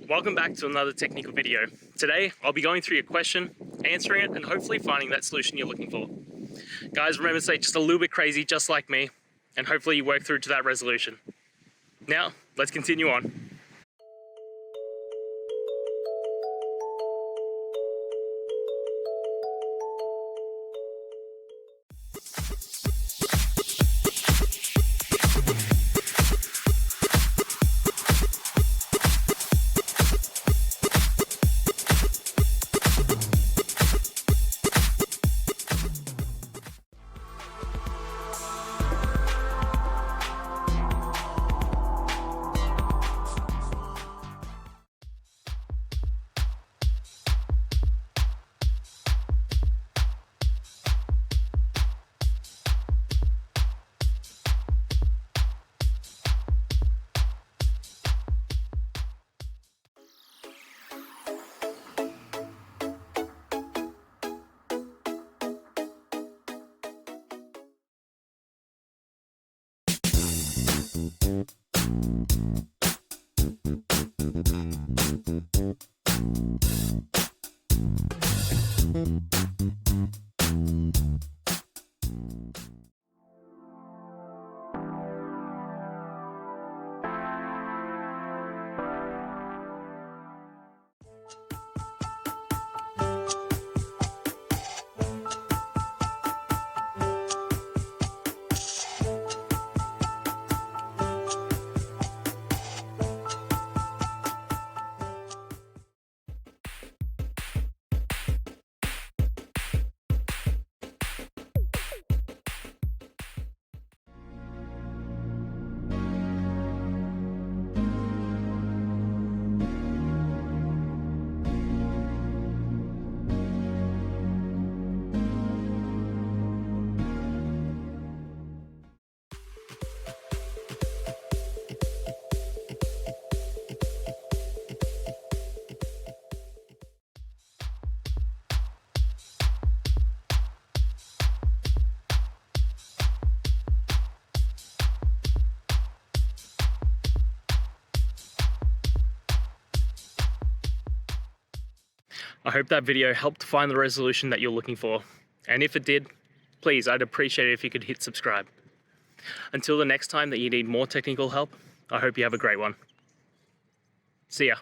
Welcome back to another technical video. Today, I'll be going through your question, answering it, and hopefully finding that solution you're looking for. Guys, remember to stay just a little bit crazy, just like me, and hopefully you work through to that resolution. Now, let's continue on. I hope that video helped find the resolution that you're looking for. And if it did, please, I'd appreciate it if you could hit subscribe. Until the next time that you need more technical help, I hope you have a great one. See ya.